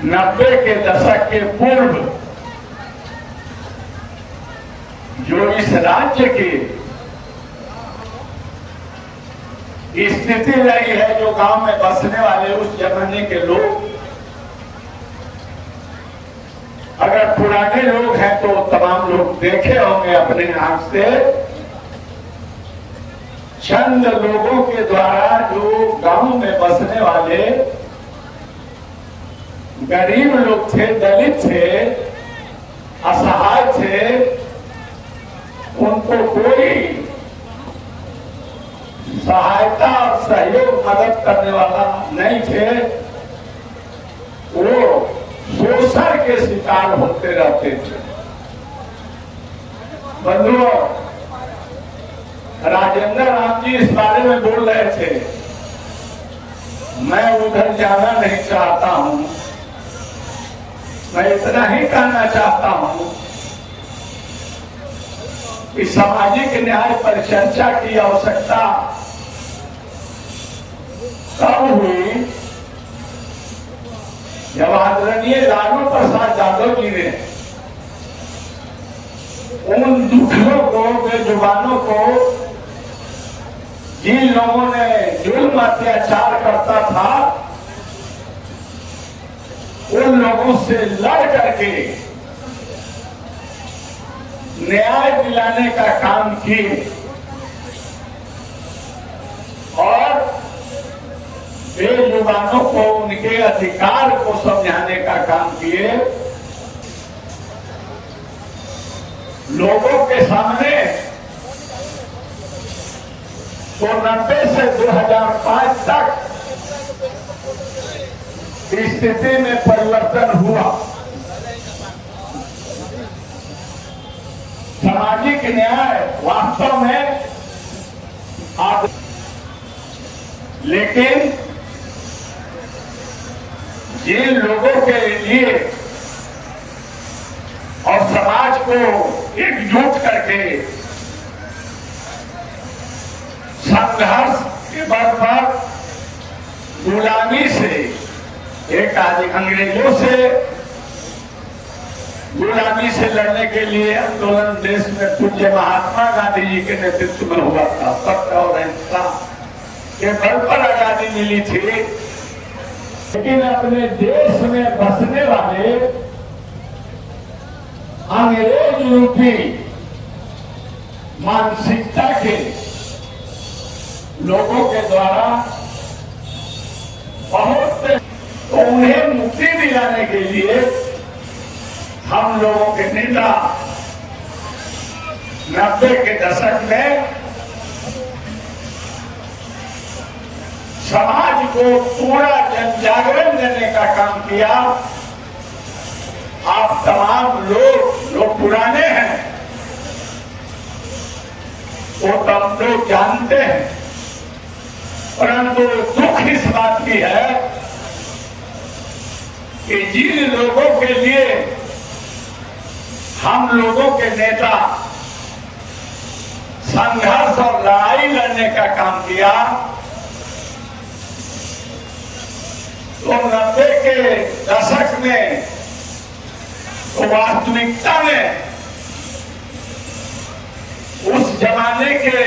90 के दशक के पूर्व जो इस राज्य की स्थिति रही है, जो गांव में बसने वाले उस जमाने के लोग, अगर पुराने लोग हैं तो तमाम लोग देखे होंगे अपने आंख से, चंद लोगों के द्वारा जो गांव में बसने वाले गरीब लोग थे, दलित थे, असहाय थे, उनको कोई सहायता और सहयोग मदद करने वाला नहीं थे। वो शोषण के शिकार होते रहते थे। बंधुओं, राजेंद्र राम जी इस बारे में बोल रहे थे, मैं उधर जाना नहीं चाहता हूं, मैं इतना ही कहना चाहता हूं कि सामाजिक न्याय पर चर्चा की आवश्यकता तब हुई जब आदरणीय लालू प्रसाद यादव जी ने उन दुखियों को, बेजुबानों को, जिन लोगों ने जुल्म अत्याचार करता था, उन लोगों से लड़ करके न्याय दिलाने का काम किए और बेजुबानों को उनके अधिकार को समझाने का काम किए। लोगों के सामने तो 90 से 2005 तक स्थिति में परिवर्तन हुआ। सामाजिक न्याय वास्तव में लेकिन जिन लोगों के लिए और समाज को एकजुट करके संघर्ष के बल पर गुलामी से, एक अंग्रेजों से गुलामी से लड़ने के लिए आंदोलन देश में पूज्य महात्मा गांधी जी के नेतृत्व में हुआ था। सत्य और अहिंसा के बल पर आजादी मिली थी। लेकिन अपने देश में बसने वाले अंग्रेज रूपी मानसिकता के लोगों के द्वारा बहुत, तो उन्हें मुक्ति दिलाने के लिए हम लोगों के नेता 90 के दशक में समाज को पूरा जन जागरण देने का काम किया। आप तमाम लोग जो पुराने हैं वो तब लोग जानते हैं, परंतु दुख इस बात की है कि जिन लोगों के लिए हम लोगों के नेता संघर्ष और लड़ाई लड़ने का काम किया, तो 90 के दशक में तो वास्तविकता में उस जमाने के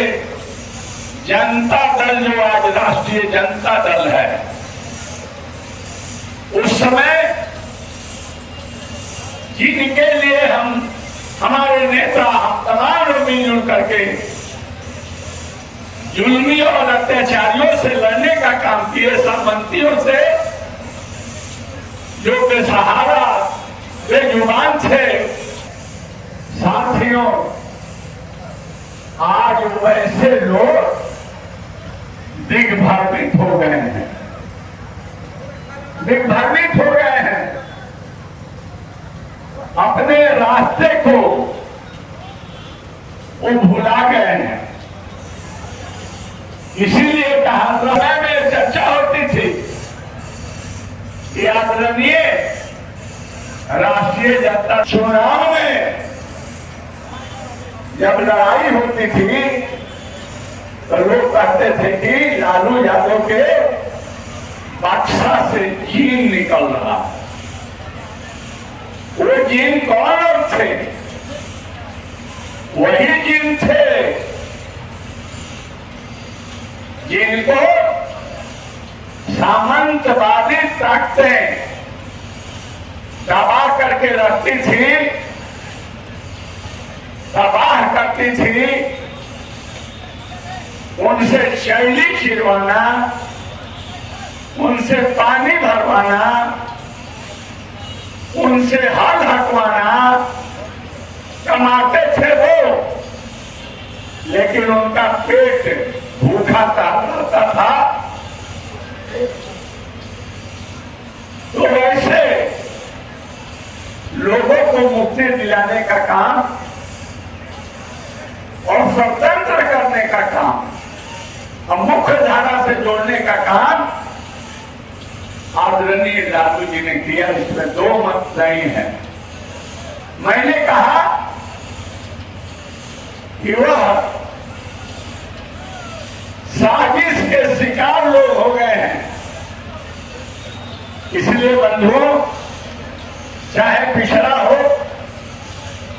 जनता दल, जो आज राष्ट्रीय जनता दल है, उस समय जिनके लिए हमारे नेता, हम तमाम लोग मिलजुल करके जुल्मी और अत्याचारियों से लड़ने का काम किए, सामंतियों से जो बेसहारा, बेजुबान थे, साथियों, आज वैसे लोग दिग्भ्रमित हो गए हैं, दिग्भ्रमित हो गए हैं, अपने रास्ते को वो भुला गए हैं। इसीलिए कहा, समय में चर्चा होती थी कि आदरणीय राष्ट्रीय जनता चुनाव में जब लड़ाई होती थी तो लोग कहते थे कि लालू यादव के बक्सा से जीन निकल रहा है। वो जिन कौन और थे? वही जिन थे जिनको सामंतवादी ताकतें दबा करके रखती थी, तबाह करती थी। उनसे शैली छिड़वाना, उनसे पानी भरवाना, उनसे हल हटवाना कमाते थे वो, लेकिन उनका पेट भूखा रहता था। तो वैसे लोगों को मुक्ति दिलाने का काम और स्वतंत्र करने का काम और मुख्य धारा से जोड़ने का काम आदरणीय लालू जी ने किया। इसमें दो मत नहीं है। मैंने कहा कि वह साजिश के शिकार लोग हो गए हैं। इसलिए बंधुओं, चाहे पिछड़ा हो,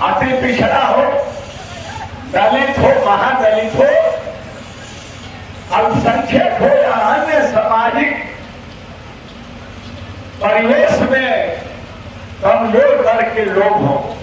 अति पिछड़ा हो, दलित हो, महादलित हो, अल्पसंख्यक हो या अन्य सामाजिक परिवेश में कमजोर वर्ग के लोग हों,